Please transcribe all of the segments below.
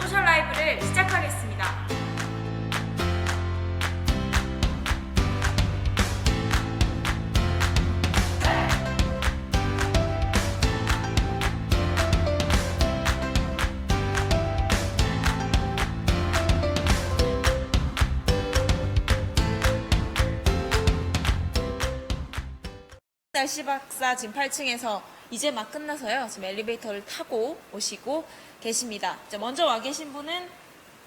소셜 라이브를 시작하겠습니다. 날씨 박사 지금 8층에서 이제 막 끝나서요. 지금 엘리베이터를 타고 오시고 계십니다. 이제 먼저 와 계신 분은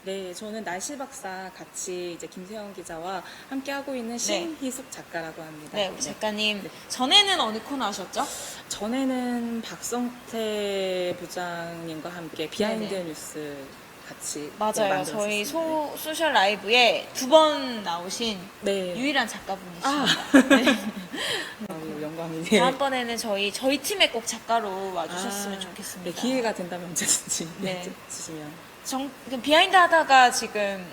네, 저는 날씨 박사 같이 이제 김세영 기자와 함께 하고 있는 신희숙 작가라고 합니다. 네, 우리 작가님. 전에는 어느 코너 하셨죠? 전에는 박성태 부장님과 함께 비하인드 네네. 뉴스 같이 맞아요. 저희 소셜 라이브에 2번 나오신 네. 유일한 작가분이십니다. 아. 네. 너무 영광이네요. 다음번에는 저희 팀에 꼭 작가로 와주셨으면 좋겠습니다. 네, 기회가 된다면 언제든지 네. 주시면. 비하인드 하다가 지금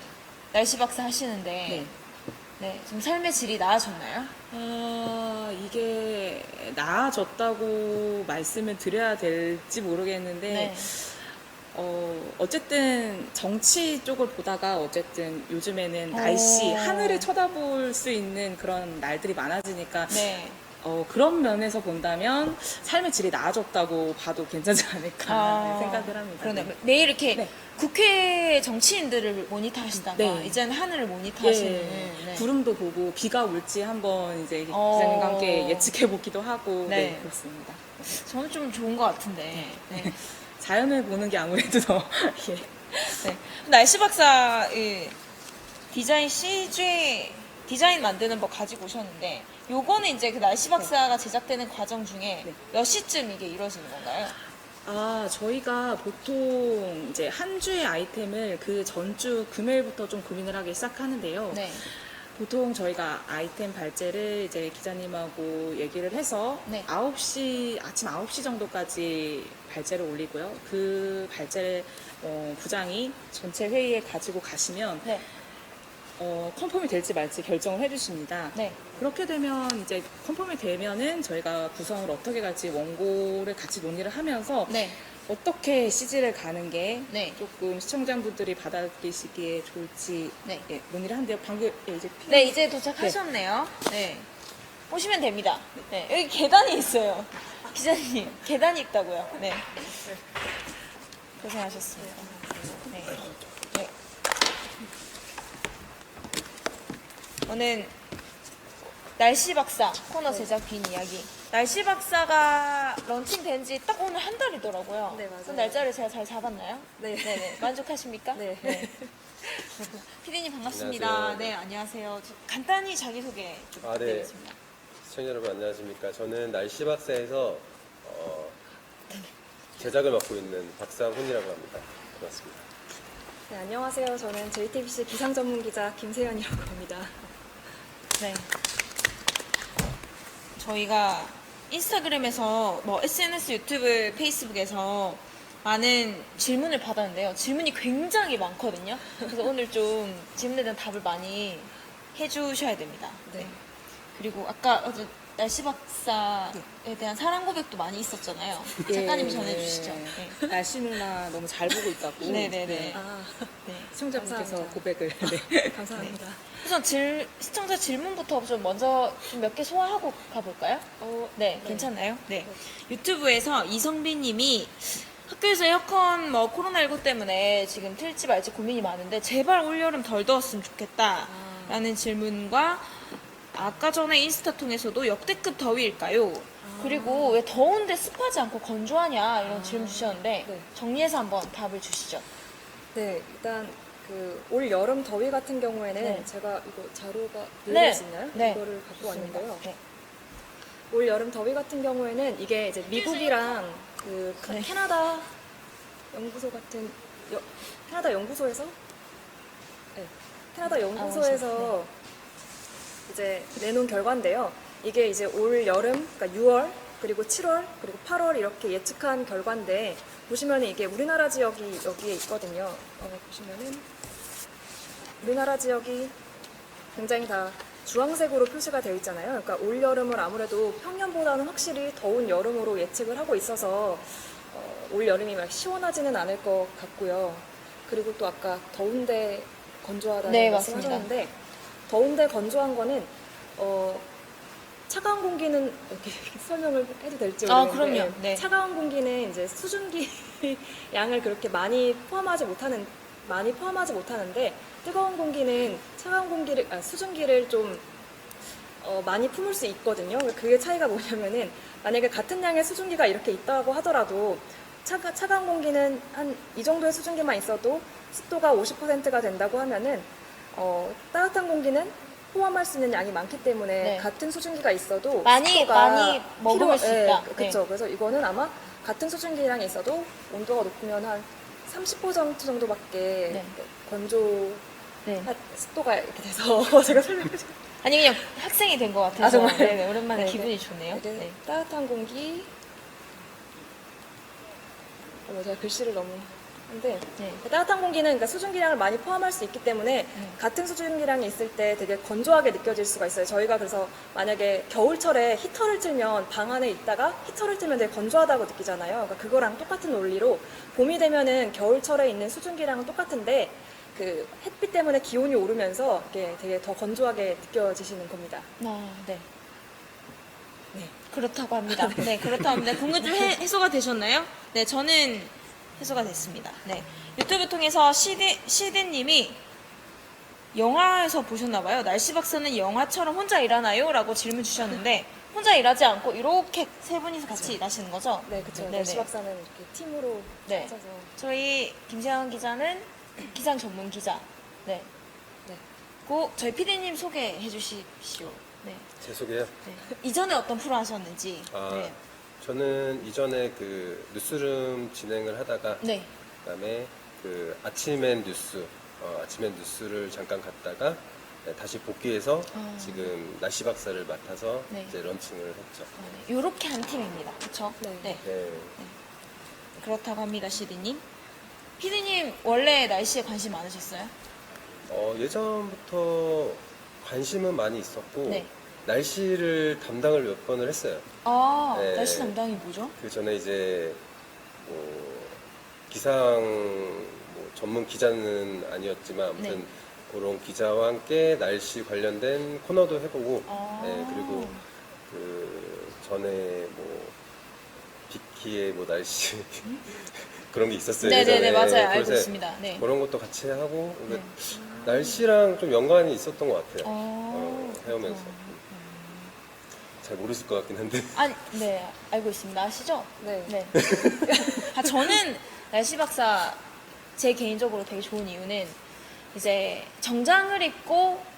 날씨 박사 하시는데 네. 네, 좀 삶의 질이 나아졌나요? 이게 나아졌다고 말씀을 드려야 될지 모르겠는데 네. 어쨌든 정치 쪽을 보다가 어쨌든 요즘에는 날씨, 하늘을 쳐다볼 수 있는 그런 날들이 많아지니까 네. 그런 면에서 본다면 삶의 질이 나아졌다고 봐도 괜찮지 않을까 생각을 합니다. 그러네. 네. 매일 이렇게 네. 국회 정치인들을 모니터하시다가 네. 이제는 하늘을 모니터하시는. 예, 네. 구름도 보고 비가 올지 한번 이제 기자님과 함께 예측해 보기도 하고 네. 네, 그렇습니다. 저는 좀 좋은 것 같은데. 네. 자연을 보는 게 아무래도 더 예. 네. 날씨 박사 디자인 CG 디자인 만드는 법 가지고 오셨는데 요거는 이제 그 날씨 박사가 제작되는 과정 중에 네. 몇 시쯤 이게 이루어지는 건가요? 저희가 보통 이제 한 주의 아이템을 그 전주 금요일부터 좀 고민을 하기 시작하는데요. 네. 보통 저희가 아이템 발제를 이제 기자님하고 얘기를 해서 네. 아침 9시 정도까지 발제를 올리고요. 그 발제를 부장이 전체 회의에 가지고 가시면 네. 컨펌이 될지 말지 결정을 해주십니다. 네. 그렇게 되면 이제 컨펌이 되면은 저희가 구성을 어떻게 갈지 원고를 같이 논의를 하면서 네. 어떻게 CG를 가는 게 네. 조금 시청자분들이 받아들이시기에 좋을지 네. 예, 논의를 하는데요. 방금 이제 네, 이제 도착하셨네요. 네. 오시면 됩니다. 네. 여기 계단이 있어요. 기자님, 계단이 있다고요. 네. 고생하셨습니다. 네. 네. 저는 날씨 박사 코너 제작 빈 이야기. 날씨 박사가 런칭된 지 딱 오늘 한 달이더라고요. 네, 맞아요. 그 날짜를 제가 잘 잡았나요? 네. 네네. 만족하십니까? 네. 피디님 반갑습니다. 안녕하세요. 네, 안녕하세요. 간단히 자기소개 좀 네. 부탁드리겠습니다. 시청자 여러분 안녕하십니까. 저는 날씨 박사에서 제작을 맡고 있는 박상훈이라고 합니다. 반갑습니다. 네, 안녕하세요. 저는 JTBC 기상 전문 기자 김세연이라고 합니다. 네. 저희가 인스타그램에서 뭐 SNS, 유튜브, 페이스북에서 많은 질문을 받았는데요. 질문이 굉장히 많거든요. 그래서 오늘 좀 질문에 대한 답을 많이 해주셔야 됩니다. 네. 그리고 아까 어제 날씨 박사에 대한 사랑 고백도 많이 있었잖아요. 작가님이 전해주시죠. 네. 날씨 누나 너무 잘 보고 있다고 네네네. 네. 시청자분께서 감사합니다. 고백을 감사합니다. 우선 시청자 질문부터 좀 먼저 몇 개 소화하고 가볼까요? 네, 괜찮나요? 네. 유튜브에서 이성빈 님이 학교에서 에어컨 코로나19 때문에 지금 틀지 말지 고민이 많은데 제발 올여름 덜 더웠으면 좋겠다 라는 질문과 아까 전에 인스타 통해서도 역대급 더위일까요? 그리고 왜 더운데 습하지 않고 건조하냐 이런 질문 주셨는데 네. 정리해서 한번 답을 주시죠. 네, 일단 올 여름 더위 같은 경우에는 네. 제가 이거 자료가 네. 들릴 수 있나요? 네. 이거를 갖고 왔는데요. 네. 올 여름 더위 같은 경우에는 이게 이제 미국이랑 네. 캐나다 연구소 같은 캐나다 연구소에서 네, 캐나다 연구소에서 이제 내놓은 결과인데요. 이게 이제 올 여름, 그러니까 6월, 그리고 7월, 그리고 8월 이렇게 예측한 결과인데 보시면은 이게 우리나라 지역이 여기에 있거든요. 보시면은 우리나라 지역이 굉장히 다 주황색으로 표시가 되어 있잖아요. 그러니까 올 여름을 아무래도 평년보다는 확실히 더운 여름으로 예측을 하고 있어서 올 여름이 막 시원하지는 않을 것 같고요. 그리고 또 아까 더운데 건조하다는 네, 말씀하셨는데 더운데 건조한 거는 차가운 공기는 이렇게 설명을 해도 될지 아, 모르겠는데 그럼요. 네. 차가운 공기는 이제 수증기 양을 그렇게 많이 포함하지 못하는데 뜨거운 공기는 수증기를 좀 많이 품을 수 있거든요. 그게 차이가 뭐냐면은 만약에 같은 양의 수증기가 이렇게 있다고 하더라도 차가운 공기는 한 이 정도의 수증기만 있어도 습도가 50%가 된다고 하면은 따뜻한 공기는 포함할 수 있는 양이 많기 때문에 네. 같은 수증기가 있어도 많이 습도가 머금을 수 있다. 그렇죠. 네. 그래서 이거는 아마 같은 수증기량이 있어도 온도가 높으면 한 30% 정도밖에 네. 건조 네. 습도가 이렇게 돼서 제가 설명을 아니 그냥 학생이 된 것 같아서 아, 정말요? 네네, 오랜만에 네, 기분이 네. 좋네요. 이게 네. 따뜻한 공기 제가 글씨를 너무 한데 네. 따뜻한 공기는 그러니까 수증기량을 많이 포함할 수 있기 때문에 같은 수증기량이 있을 때 되게 건조하게 느껴질 수가 있어요. 저희가 그래서 만약에 겨울철에 히터를 틀면 방 안에 있다가 히터를 틀면 되게 건조하다고 느끼잖아요. 그러니까 그거랑 똑같은 원리로 봄이 되면은 겨울철에 있는 수증기량은 똑같은데 그 햇빛 때문에 기온이 오르면서 이게 되게 더 건조하게 느껴지시는 겁니다. 네. 네. 그렇다고 합니다. 네, 그렇다고 합니다. 궁금 좀 해소가 되셨나요? 네, 저는 해소가 됐습니다. 네. 유튜브 통해서 시드님이 영화에서 보셨나봐요. 날씨 박사는 영화처럼 혼자 일하나요? 라고 질문 주셨는데, 혼자 일하지 않고 이렇게 세 분이서 같이 일하시는 거죠? 네, 그렇죠. 네네. 날씨 박사는 이렇게 팀으로 네. 하셔서 저희 김세환 기자는 기상 전문 기자. 네. 네. 저희 PD님 소개해 주십시오. 네. 제 소개요. 네. 이전에 어떤 프로 하셨는지. 네. 저는 이전에 그 뉴스룸 진행을 하다가 네. 그다음에 그 아침엔 뉴스를 잠깐 갔다가 다시 복귀해서 지금 날씨 박사를 맡아서 네. 이제 런칭을 했죠. 이렇게 한 팀입니다. 그렇죠? 네. 네. 그렇다고 합니다, 시디님. 피디님 원래 날씨에 관심 많으셨어요? 예전부터 관심은 많이 있었고 네. 날씨를 담당을 몇 번을 했어요. 네. 날씨 담당이 뭐죠? 그 전에 이제 뭐 기상 전문 기자는 아니었지만 아무튼 네. 그런 기자와 함께 날씨 관련된 코너도 해보고 네, 그리고 그 전에 뭐 비키의 뭐 날씨 그런 게 있었어요. 네네네, 예전에. 맞아요. 알고 그래서 있습니다. 네. 그런 것도 같이 하고 날씨랑 좀 연관이 있었던 것 같아요. 해오면서 잘 모르실 것 같긴 한데. 네, 알고 있습니다. 아시죠? 네. 네. 저는 날씨 박사 제 개인적으로 되게 좋은 이유는 이제 정장을 입고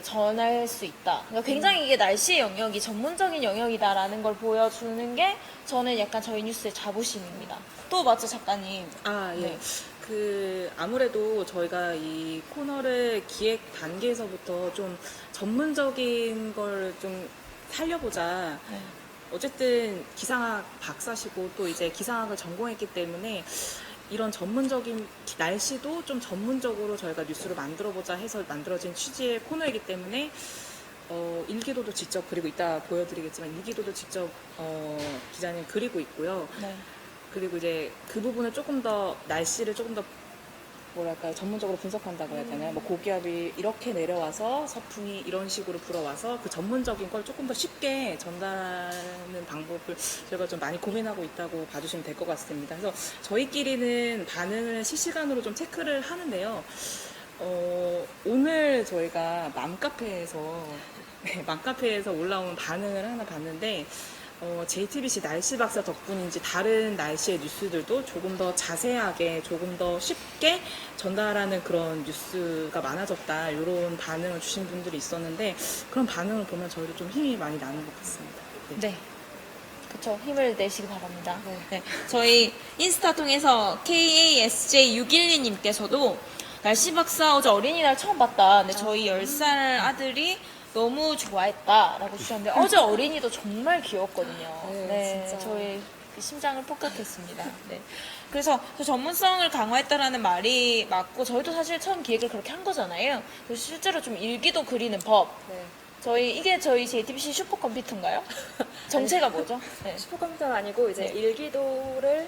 전할 수 있다. 그러니까 굉장히 이게 날씨의 영역이 전문적인 영역이다라는 걸 보여주는 게 저는 약간 저희 뉴스의 자부심입니다. 또 맞죠, 작가님? 예. 네. 아무래도 저희가 이 코너를 기획 단계에서부터 좀 전문적인 걸 좀 살려보자. 네. 어쨌든 기상학 박사시고 또 이제 기상학을 전공했기 때문에 이런 전문적인 날씨도 좀 전문적으로 저희가 뉴스를 만들어보자 해서 만들어진 취지의 코너이기 때문에 일기도도 직접, 그리고 이따 보여드리겠지만 일기도도 직접 기자님 그리고 있고요. 네. 그리고 이제 그 부분을 조금 더 날씨를 조금 더 뭐랄까요, 전문적으로 분석한다고 해야 되나요? 뭐 고기압이 이렇게 내려와서 서풍이 이런 식으로 불어와서 그 전문적인 걸 조금 더 쉽게 전달하는 방법을 저희가 좀 많이 고민하고 있다고 봐주시면 될 것 같습니다. 그래서 저희끼리는 반응을 실시간으로 좀 체크를 하는데요. 오늘 저희가 맘카페에서 올라온 반응을 하나 봤는데 JTBC 날씨 박사 덕분인지 다른 날씨의 뉴스들도 조금 더 자세하게, 조금 더 쉽게 전달하는 그런 뉴스가 많아졌다, 이런 반응을 주신 분들이 있었는데, 그런 반응을 보면 저희도 좀 힘이 많이 나는 것 같습니다. 네. 그쵸. 힘을 내시기 바랍니다. 네. 저희 인스타 통해서 KASJ612님께서도 날씨 박사 어제 어린이날 처음 봤다. 근데 저희 10살 아들이 너무 좋아했다라고 주셨는데 어제 어린이도 정말 귀여웠거든요. 네, 진짜. 저희 심장을 폭격했습니다. 네. 그래서 전문성을 강화했다라는 말이 맞고 저희도 사실 처음 기획을 그렇게 한 거잖아요. 그래서 실제로 좀 일기도 그리는 법. 네. 이게 저희 JTBC 슈퍼컴퓨터인가요? 정체가 뭐죠? 네. 슈퍼컴퓨터가 아니고 이제 네. 일기도를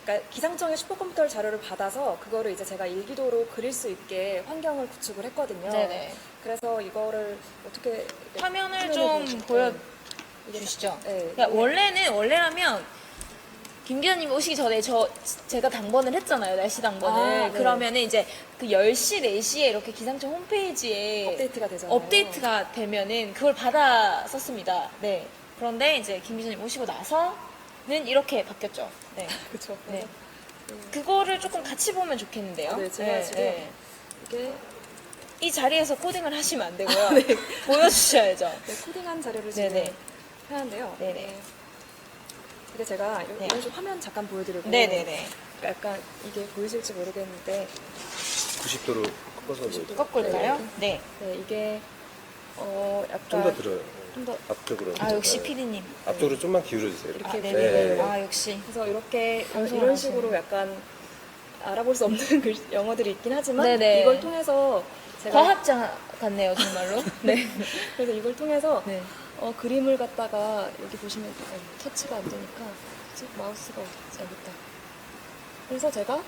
그러니까 기상청의 슈퍼컴퓨터 자료를 받아서 그거를 이제 제가 일기도로 그릴 수 있게 환경을 구축을 했거든요. 네네. 그래서 이거를 어떻게 화면을 좀 보여주시죠. 네. 그러니까 원래라면 김 기자님 오시기 전에 제가 당번을 했잖아요. 날씨 당번을. 아, 네. 그러면은 이제 그 10시, 4시에 이렇게 기상청 홈페이지에 업데이트가 되잖아요. 업데이트가 되면은 그걸 받았었습니다. 네. 그런데 이제 김 기자님 오시고 나서는 이렇게 바뀌었죠. 네. 그렇죠. 네. 그거를 조금 같이 보면 좋겠는데요. 네, 제가 지금 이게 이 자리에서 코딩을 하시면 안 되고요. 보여주셔야죠. 네, 코딩한 자료를 지금 네네. 하는데요. 네네. 네. 이게 제가 네. 이런 식 화면 잠깐 보여드리고 네네네. 약간 이게 보이실지 모르겠는데 90도로 꺾어서 뭐 꺾을까요? 네. 네, 이게 약간 좀 더 들어요. 좀 더 앞쪽으로. 아, 역시 네. PD님. 앞쪽으로 좀만 기울여 주세요. 이렇게 아, 네. 네네. 아, 역시. 그래서 이렇게 방송을 이런 하시네. 식으로 약간 알아볼 수 없는 영어들이 있긴 하지만 네네. 이걸 통해서 제가 과학자 같네요, 정말로. 네. 그래서 이걸 통해서 네. 그림을 갖다가 여기 보시면 터치가 안 되니까 마우스가 어디 있다. 그래서 제가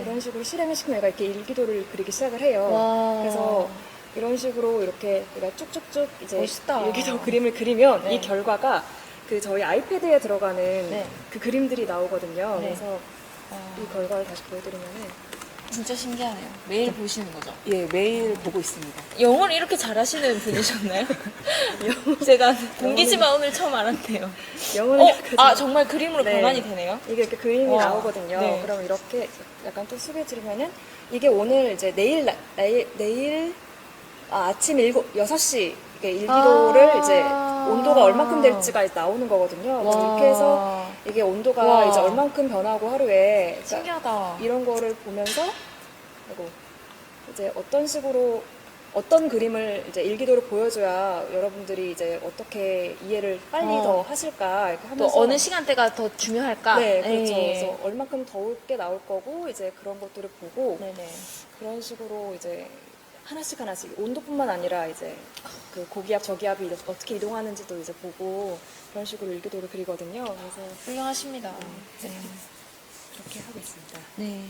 이런 식으로 실행을 시키면 얘가 이렇게 일기도를 그리기 시작을 해요. 와. 그래서 이런 식으로 이렇게 내가 쭉쭉쭉 이제 멋있다. 일기도 그림을 그리면 네. 이 결과가 그 저희 아이패드에 들어가는 네. 그 그림들이 나오거든요. 네. 그래서 아, 이 결과를 다시 보여드리면은 진짜 신기하네요. 매일 보시는 거죠? 예, 매일 보고 있습니다. 영어를 이렇게 잘하시는 분이셨나요? 제가 동기지만 오늘 처음 알았네요. 영어는 정말 그림으로 네. 변환이 되네요. 이게 이렇게 그림이 와. 나오거든요. 네. 그럼 이렇게 약간 또 소개해드리면은 이게 오늘 이제 내일 아침 6시 일기도를 이제 온도가 얼만큼 될지가 나오는 거거든요. 그럼 이렇게 해서 이게 온도가 와. 이제 얼만큼 변하고 하루에 그러니까 신기하다. 이런 거를 보면서 그리고 이제 어떤 식으로 어떤 그림을 이제 일기도로 보여줘야 여러분들이 이제 어떻게 이해를 빨리 더 하실까 이렇게 또 하면서 어느 시간대가 더 중요할까? 네, 그렇죠. 예. 그래서 얼만큼 더울 게 나올 거고 이제 그런 것들을 보고 네네. 그런 식으로 이제 하나씩 온도뿐만 아니라 이제 그 고기압 저기압이 어떻게 이동하는지도 이제 보고 그런 식으로 일기도를 그리거든요. 그래서 훌륭하십니다. 네. 그렇게 하고 있습니다. 네.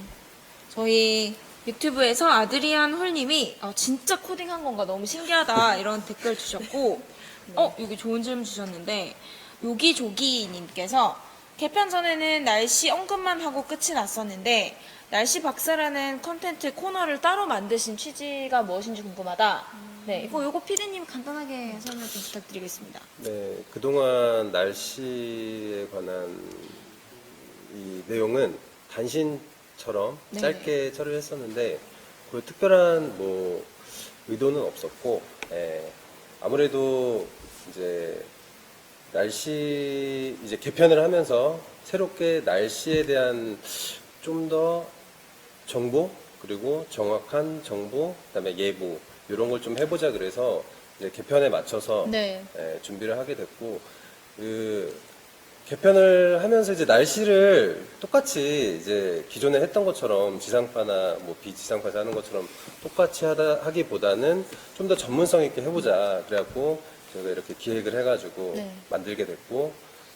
저희 유튜브에서 아드리안 홀님이 진짜 코딩한 건가 너무 신기하다 이런 댓글 주셨고 여기 좋은 질문 주셨는데 요기조기님께서 개편 전에는 날씨 언급만 하고 끝이 났었는데 날씨 박사라는 컨텐츠 코너를 따로 만드신 취지가 무엇인지 궁금하다. 네, 요거 피디님 간단하게 설명 좀 부탁드리겠습니다. 네, 그동안 날씨에 관한 이 내용은 단신처럼 네. 짧게 처리를 했었는데 그 특별한 뭐 의도는 없었고 아무래도 이제 날씨 이제 개편을 하면서 새롭게 날씨에 대한 좀 더 정보 그리고 정확한 정보 그다음에 예보 이런 걸 좀 해보자 그래서 이제 개편에 맞춰서 네. 준비를 하게 됐고 그 개편을 하면서 이제 날씨를 똑같이 이제 기존에 했던 것처럼 지상파나 뭐 비지상파에서 하는 것처럼 똑같이 하기보다는 좀 더 전문성 있게 해보자 그래갖고 저희가 이렇게 기획을 해가지고 네. 만들게 됐고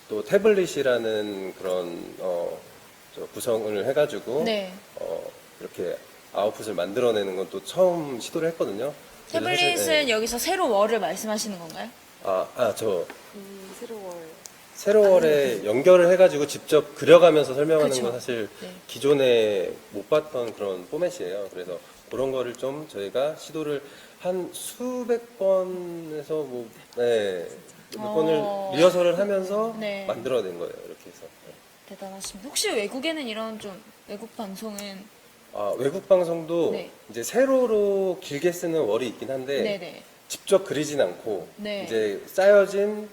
또 태블릿이라는 그런 구성을 해가지고 네. 이렇게 아웃풋을 만들어내는 건 또 처음 시도를 했거든요. 그래서 태블릿은 사실, 여기서 세로 월을 말씀하시는 건가요? 저 새로워. 세로월에 연결을 해가지고 직접 그려가면서 설명하는 그쵸. 건 사실 네. 기존에 못 봤던 그런 포맷이에요. 그래서 그런 거를 좀 저희가 시도를 한 수백 번에서 몇 번을 리허설을 하면서 네. 만들어낸 거예요. 이렇게 해서. 대단하십니다. 혹시 외국에는 이런 좀 외국 방송은 외국 방송도 네. 이제 세로로 길게 쓰는 월이 있긴 한데 네네. 직접 그리진 않고 네. 이제 쌓여진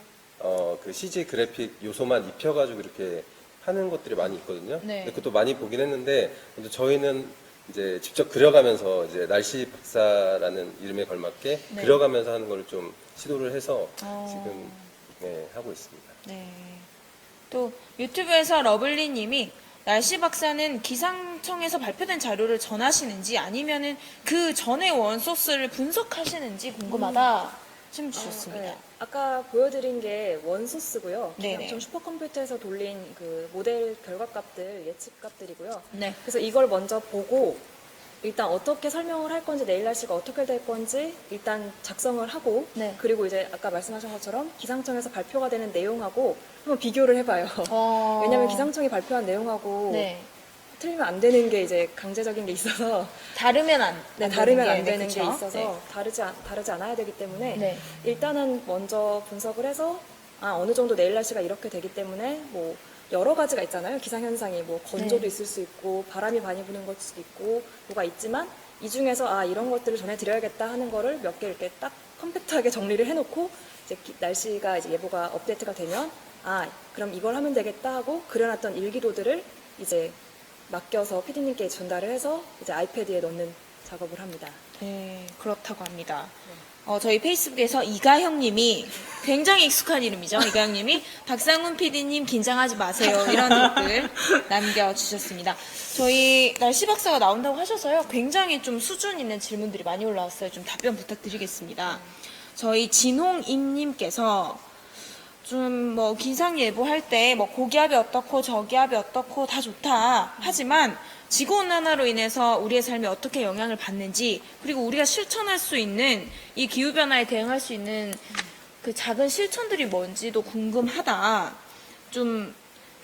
그 CG 그래픽 요소만 입혀가지고 이렇게 하는 것들이 많이 있거든요. 네. 근데 그것도 많이 보긴 했는데 근데 저희는 이제 직접 그려가면서 이제 날씨 박사라는 이름에 걸맞게 네. 그려가면서 하는 걸 좀 시도를 해서 어. 지금 하고 있습니다. 네. 또 유튜브에서 러블리님이 날씨 박사는 기상청에서 발표된 자료를 전하시는지 아니면은 그 전에 원소스를 분석하시는지 궁금하다. 질문 주셨습니다. 네. 아까 보여드린 게 원소스고요. 네네. 기상청 슈퍼컴퓨터에서 돌린 그 모델 결과값들, 예측값들이고요. 네. 그래서 이걸 먼저 보고 일단 어떻게 설명을 할 건지, 내일 날씨가 어떻게 될 건지 일단 작성을 하고, 네. 그리고 이제 아까 말씀하신 것처럼 기상청에서 발표가 되는 내용하고 한번 비교를 해봐요. 왜냐면 기상청이 발표한 내용하고 네. 틀리면 안 되는 게 이제 강제적인 게 있어서 다르면 안 다르면 안 게, 되는 그쵸? 게 있어서 네. 다르지 않아야 되기 때문에 네. 일단은 먼저 분석을 해서 어느 정도 내일 날씨가 이렇게 되기 때문에 뭐 여러 가지가 있잖아요. 기상 현상이 뭐 건조도 네. 있을 수 있고 바람이 많이 부는 걸 수도 있고 뭐가 있지만 이 중에서 이런 것들을 전해드려야겠다 하는 거를 몇 개 이렇게 딱 컴팩트하게 정리를 해놓고 이제 날씨가 이제 예보가 업데이트가 되면 그럼 이걸 하면 되겠다 하고 그려놨던 일기도들을 이제 맡겨서 PD님께 전달을 해서 이제 아이패드에 넣는 작업을 합니다. 네, 그렇다고 합니다. 저희 페이스북에서 이가형님이 굉장히 익숙한 이름이죠. 이가형님이 박상훈 PD님 긴장하지 마세요. 이런 댓글 남겨주셨습니다. 저희 날씨 박사가 나온다고 하셔서요. 굉장히 좀 수준 있는 질문들이 많이 올라왔어요. 좀 답변 부탁드리겠습니다. 저희 진홍임님께서 좀 뭐 기상 예보할 때 뭐 고기압이 어떻고 저기압이 어떻고 다 좋다. 하지만 지구온난화로 인해서 우리의 삶에 어떻게 영향을 받는지, 그리고 우리가 실천할 수 있는 이 기후변화에 대응할 수 있는 그 작은 실천들이 뭔지도 궁금하다. 좀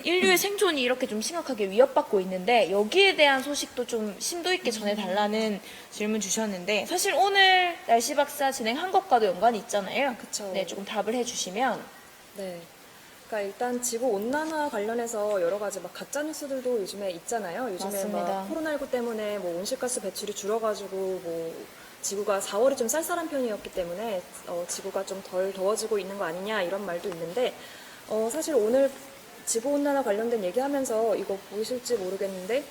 인류의 생존이 이렇게 좀 심각하게 위협받고 있는데 여기에 대한 소식도 좀 심도 있게 전해달라는 질문 주셨는데, 사실 오늘 날씨 박사 진행한 것과도 연관이 있잖아요. 그쵸. 네, 조금 답을 해주시면. 네. 그러니까 일단 지구 온난화 관련해서 여러 가지 막 가짜 뉴스들도 요즘에 있잖아요. 요즘에 맞습니다. 막 코로나19 때문에 뭐 온실가스 배출이 줄어가지고 뭐 지구가 4월이 좀 쌀쌀한 편이었기 때문에 지구가 좀 덜 더워지고 있는 거 아니냐 이런 말도 있는데 사실 오늘 지구 온난화 관련된 얘기하면서 이거 보이실지 모르겠는데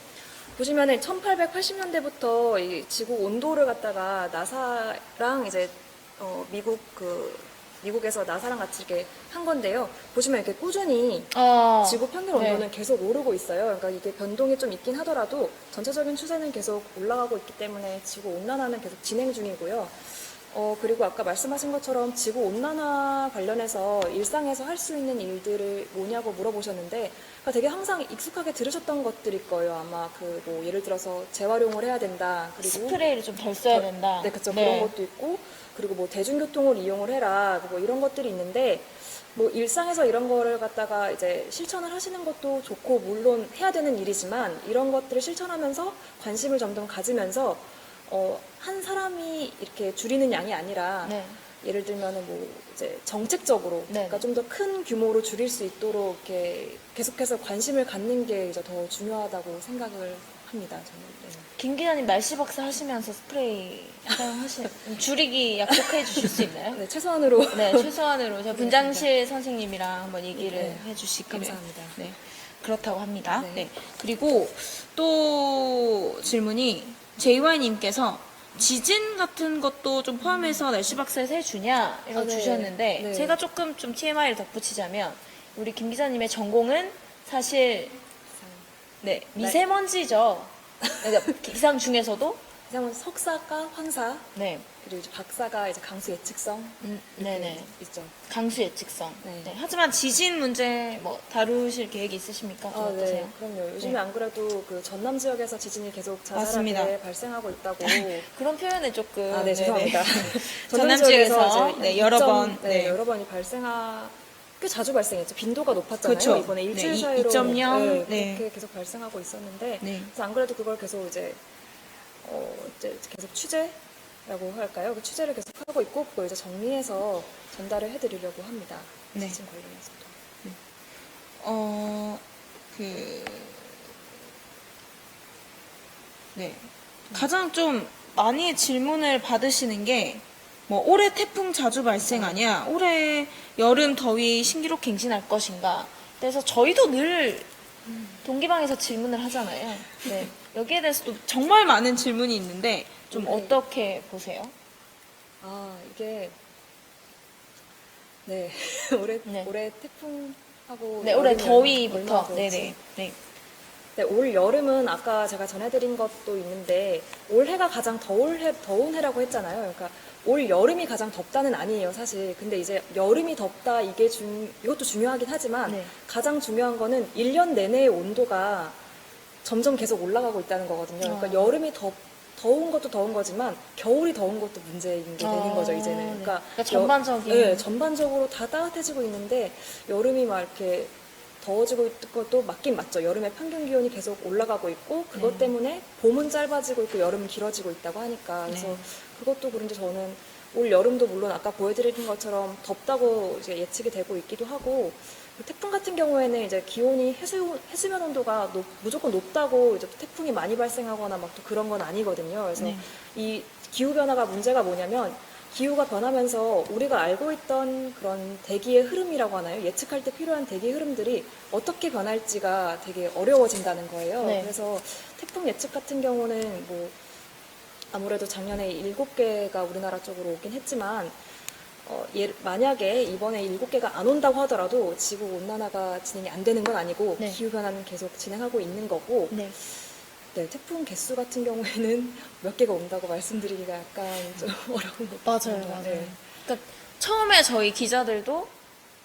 보시면은 1880년대부터 이 지구 온도를 갖다가 나사랑 이제 미국에서 나사랑 같이 이렇게 한 건데요. 보시면 이렇게 꾸준히 지구 평균 네. 온도는 계속 오르고 있어요. 그러니까 이게 변동이 좀 있긴 하더라도 전체적인 추세는 계속 올라가고 있기 때문에 지구 온난화는 계속 진행 중이고요. 그리고 아까 말씀하신 것처럼 지구 온난화 관련해서 일상에서 할 수 있는 일들을 뭐냐고 물어보셨는데, 그러니까 되게 항상 익숙하게 들으셨던 것들일 거예요. 아마 뭐 예를 들어서 재활용을 해야 된다. 그리고 스프레이를 좀 덜 써야 된다. 네, 그렇죠. 그런 것도 있고, 그리고 뭐 대중교통을 이용을 해라, 뭐 이런 것들이 있는데, 뭐 일상에서 이런 거를 갖다가 이제 실천을 하시는 것도 좋고, 물론 해야 되는 일이지만, 이런 것들을 실천하면서 관심을 점점 가지면서, 한 사람이 이렇게 줄이는 양이 아니라, 네. 예를 들면은 뭐 이제 정책적으로, 네. 그러니까 좀 더 큰 규모로 줄일 수 있도록 이렇게 계속해서 관심을 갖는 게 이제 더 중요하다고 생각을 합니다. 저는. 네. 김 기자님 날씨 박사 하시면서 스프레이 줄이기 약속해 주실 수 있나요? 네, 최소한으로. 네, 최소한으로 저 분장실 선생님이랑 한번 얘기를 네. 해주시기를. 감사합니다. 네, 그렇다고 합니다. 네. 네. 그리고 또 질문이 JY님께서 지진 같은 것도 좀 포함해서 날씨 박사에서 해주냐 이거 네. 주셨는데 네. 제가 조금 좀 TMI를 덧붙이자면 우리 김 기자님의 전공은 사실 네 미세먼지죠. 그러니까 기상 중에서도 기상은 석사과 황사, 네, 그리고 이제 박사가 이제 강수 예측성 이렇게 네네. 있죠. 강수 예측성. 네. 네. 하지만 지진 문제 뭐 다루실 계획이 있으십니까? 좀 어떠세요? 네, 그럼요. 요즘에 네. 안 그래도 그 전남 지역에서 지진이 계속 맞습니다. 자잘하게 발생하고 있다고. 그런 표현에 조금 네, 네네. 죄송합니다. 전남 지역에서 이제 네, 여러 번 네, 여러 번이 꽤 자주 발생했죠. 빈도가 높았잖아요. 그렇죠. 이번에 일주일 네, 사이로 2.0 네, 네. 그렇게 계속 발생하고 있었는데, 네. 그래서 안 그래도 그걸 계속 이제 계속 취재라고 할까요? 그 취재를 계속 하고 있고, 그걸 이제 정리해서 전달을 해드리려고 합니다. 네. 지진 관련해서도. 네. 가장 좀 많이 질문을 받으시는 게, 뭐, 올해 태풍 자주 발생하냐, 올해 여름 더위 신기록 갱신할 것인가. 그래서 저희도 늘 동기방에서 질문을 하잖아요. 네. 여기에 대해서도 정말 많은 질문이 있는데, 좀 네. 어떻게 보세요? 이게, 네. 올해 네. 태풍하고. 네, 올해 여름이 더위부터. 얼마나 더웠지. 네네. 네. 네, 올 여름은 아까 제가 전해드린 것도 있는데 올해가 가장 더운 해라고 했잖아요. 그러니까 올 여름이 가장 덥다는 아니에요, 사실. 근데 이제 여름이 덥다 이것도 중요하긴 하지만 네. 가장 중요한 거는 1년 내내의 온도가 점점 계속 올라가고 있다는 거거든요. 그러니까 여름이 더운 것도 더운 거지만 겨울이 더운 것도 문제인 게 되는 거죠, 이제는. 네. 그러니까, 전반적인. 네, 전반적으로 다 따뜻해지고 있는데 여름이 막 이렇게 더워지고 있는 것도 맞긴 맞죠. 여름에 평균 기온이 계속 올라가고 있고 그것 네. 때문에 봄은 짧아지고 있고 여름은 길어지고 있다고 하니까 그래서 네. 그것도 그런지 저는 올 여름도 물론 아까 보여드린 것처럼 덥다고 이제 예측이 되고 있기도 하고 태풍 같은 경우에는 이제 기온이 해수면 온도가 무조건 높다고 이제 태풍이 많이 발생하거나 막 또 그런 건 아니거든요. 그래서 네. 이 기후 변화가 문제가 뭐냐면 기후가 변하면서 우리가 알고 있던 그런 대기의 흐름이라고 하나요? 예측할 때 필요한 대기 흐름들이 어떻게 변할지가 되게 어려워진다는 거예요. 네. 그래서 태풍 예측 같은 경우는 뭐 아무래도 작년에 7개가 우리나라 쪽으로 오긴 했지만 만약에 이번에 7개가 안 온다고 하더라도 지구 온난화가 진행이 안 되는 건 아니고 네. 기후 변화는 계속 진행하고 있는 거고 네. 네, 태풍 개수 같은 경우에는 몇 개가 온다고 말씀드리기가 약간 좀 어려운 것 같아요. 맞아요, 맞아요. 네. 그러니까 처음에 저희 기자들도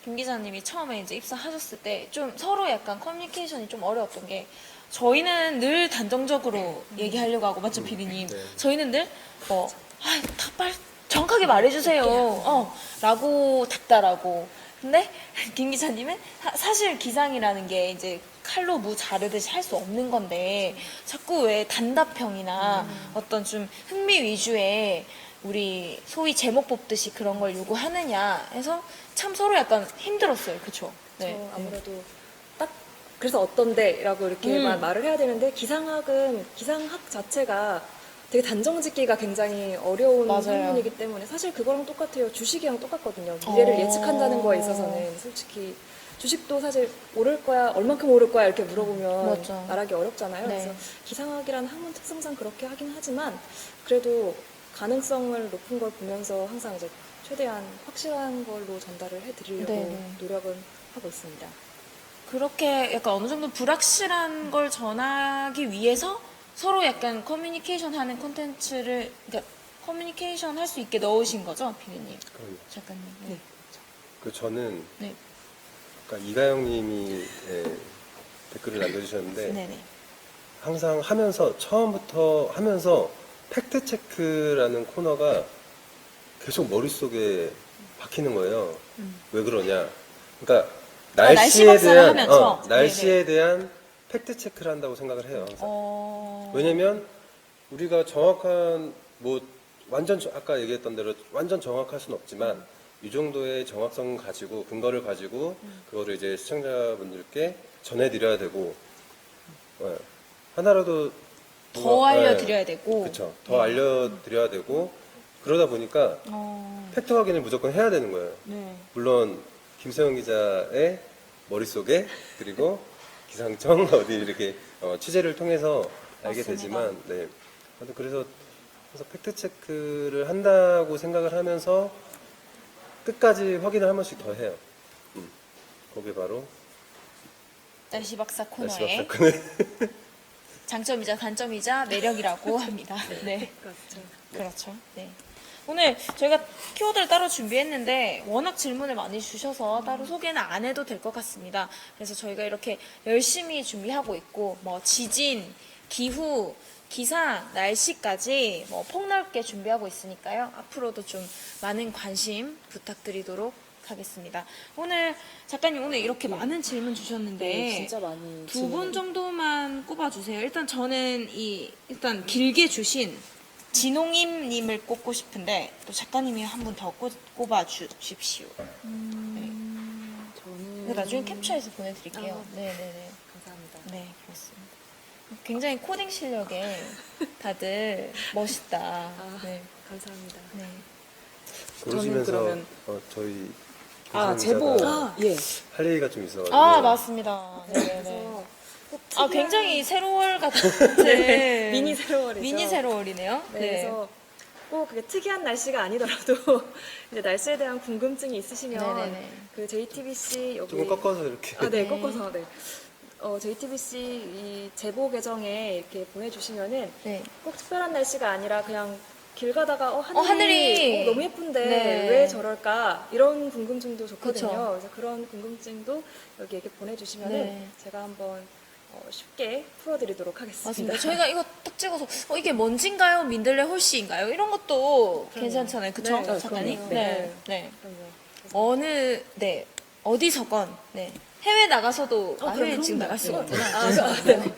김 기자님이 처음에 이제 입사하셨을 때 좀 서로 약간 커뮤니케이션이 좀 어려웠던 게 저희는 늘 단정적으로 얘기하려고 하고 맞죠, 피디님? 네. 저희는 늘 다 빨리 정확하게 말해주세요. 라고 답다라고. 근데 김 기자님은 사실 기상이라는 게 이제 칼로 무 자르듯이 할 수 없는 건데 자꾸 왜 단답형이나 어떤 좀 흥미 위주의 우리 소위 제목 뽑듯이 그런 걸 요구하느냐 해서 참 서로 약간 힘들었어요. 그쵸? 저 아무래도 딱 그래서 어떤데라고 이렇게만 말을 해야 되는데 기상학 자체가 되게 단정짓기가 굉장히 어려운 맞아요. 학문이기 때문에 사실 그거랑 똑같아요. 주식이랑 똑같거든요. 미래를 예측한다는 거에 있어서는 솔직히 주식도 사실 오를 거야, 얼만큼 오를 거야 이렇게 물어보면 맞죠. 말하기 어렵잖아요. 네. 그래서 기상학이라는 학문 특성상 그렇게 하긴 하지만 그래도 가능성을 높은 걸 보면서 항상 이제 최대한 확실한 걸로 전달을 해드리려고 네네. 노력은 하고 있습니다. 그렇게 약간 어느 정도 불확실한 걸 전하기 위해서 서로 약간 커뮤니케이션 하는 콘텐츠를, 그러니까 커뮤니케이션 할 수 있게 넣으신 거죠, 피디님? 그럼 작가님. 네. 저는 네. 아까 이가영님이 댓글을 남겨주셨는데 네네. 항상 처음부터 하면서 팩트 체크라는 코너가 계속 머릿속에 박히는 거예요. 왜 그러냐? 그러니까 날씨 날씨에 박사를 대한 하면서. 날씨에 대한 팩트 체크를 한다고 생각을 해요. 항상. 왜냐면 우리가 정확한 아까 얘기했던 대로 완전 정확할 수는 없지만 이 정도의 정확성 가지고 근거를 가지고 그거를 이제 시청자분들께 전해드려야 되고 하나라도 더 알려드려야 되고. 그렇죠. 더 알려드려야 되고 그러다 보니까 팩트 확인을 무조건 해야 되는 거예요. 네. 물론 김세영 기자의 머릿속에 그리고 기상청 어디 이렇게 취재를 통해서 알게 맞습니다. 되지만 네. 그래서 팩트 체크를 한다고 생각을 하면서 끝까지 확인을 한 번씩 더 해요. 그게 바로 날씨 박사 날씨 코너의 박사 코너. 장점이자 단점이자 매력이라고 합니다. 네. 그렇죠. 그렇죠. 네. 오늘 저희가 키워드를 따로 준비했는데 워낙 질문을 많이 주셔서 따로 소개는 안 해도 될 것 같습니다. 그래서 저희가 이렇게 열심히 준비하고 있고 지진, 기후, 기상, 날씨까지 폭넓게 준비하고 있으니까요. 앞으로도 좀 많은 관심 부탁드리도록 하겠습니다. 작가님 오늘 이렇게 많은 질문 주셨는데 네, 진짜 많이 두 분 정도만 꼽아주세요. 일단 저는 일단 길게 주신 진홍임님을 꼽고 싶은데 또 작가님이 한 분 더 꼽아주십시오. 저는 나중에 캡처해서 보내드릴게요. 아. 네네네. 감사합니다. 네, 그렇습니다. 굉장히 코딩 실력에 다들 멋있다. 네. 감사합니다. 네. 그러시면서 그러면- 저희 제보. 기상자가 예. 할 얘기가 좀 있어가지고 맞습니다. 네네네. 그래서 꼭 굉장히 세로월 같은 미니 세로월이죠. 미니 세로월이네요. 네, 그래서 꼭 그게 특이한 날씨가 아니더라도 이제 날씨에 대한 궁금증이 있으시면 네네네. 그 JTBC 여기 조금 꺾어서 이렇게 네, 꺾어서 네. JTBC 이 제보 계정에 이렇게 보내주시면은 네. 꼭 특별한 날씨가 아니라 그냥 길 가다가 하늘이, 하늘이 너무 예쁜데 네. 왜 저럴까 이런 궁금증도 좋거든요. 그쵸. 그래서 그런 궁금증도 여기 이렇게 보내주시면은 네. 제가 한번 쉽게 풀어드리도록 하겠습니다. 맞습니다. 저희가 이거 딱 찍어서 이게 먼지인가요? 민들레 홀씨인가요? 이런 것도 괜찮잖아요. 그쵸? 네, 작가님? 그럼요. 네. 네. 그럼요. 네. 어디서건, 네. 해외 나가서도, 해외 그럼 지금 그럼요. 나갈 수가 네. 없구나. 네.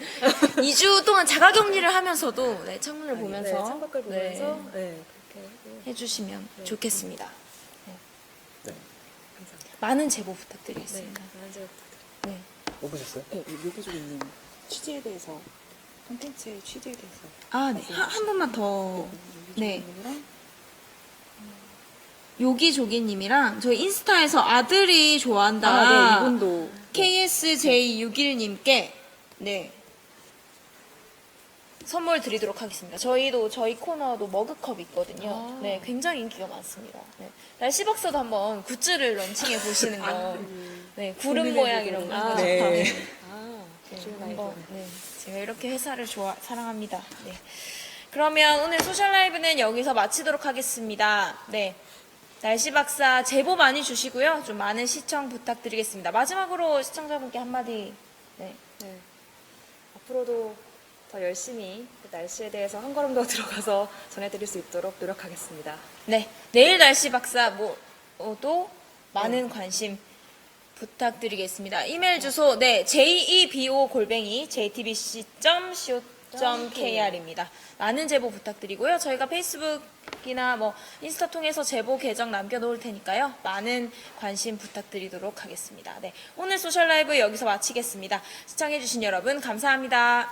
2주 동안 자가격리를 하면서도, 네, 창문을 보면서. 네, 창밖을 보면서 네, 네, 그렇게 하고 해주시면 네. 좋겠습니다. 네. 감사합니다. 많은 제보 네, 부탁드리겠습니다. 많은 제보 부탁드립니다. 네. 뽑으셨어요? 네, 요기조기님 취지에 대해서 콘텐츠의 취지에 대해서 아, 네. 한 번만 더. 네. 요기조기님이랑 요기조기님이랑 저희 인스타에서 아들이 좋아한다. 네, 이분도 KSJ61님께 네 선물 드리도록 하겠습니다. 저희도 저희 코너도 머그컵 있거든요. 네, 굉장히 인기가 많습니다. 네. 날씨 박사도 한번 굿즈를 런칭해 보시는 거. 네, 구름 모양 이런 거. 네. 네, 좋은 한번, 아이디어. 네, 제가 이렇게 회사를 사랑합니다. 네. 그러면 오늘 소셜 라이브는 여기서 마치도록 하겠습니다. 네. 날씨 박사 제보 많이 주시고요. 좀 많은 시청 부탁드리겠습니다. 마지막으로 시청자분께 한마디. 네. 네. 앞으로도 더 열심히 그 날씨에 대해서 한 걸음 더 들어가서 전해드릴 수 있도록 노력하겠습니다. 네. 내일 날씨 박사 뭐도 많은 관심 부탁드리겠습니다. 이메일 주소 네 jebo@jtbc.co.kr입니다. 많은 제보 부탁드리고요. 저희가 페이스북이나 뭐 인스타 통해서 제보 계정 남겨놓을 테니까요. 많은 관심 부탁드리도록 하겠습니다. 네, 오늘 소셜 라이브 여기서 마치겠습니다. 시청해주신 여러분 감사합니다.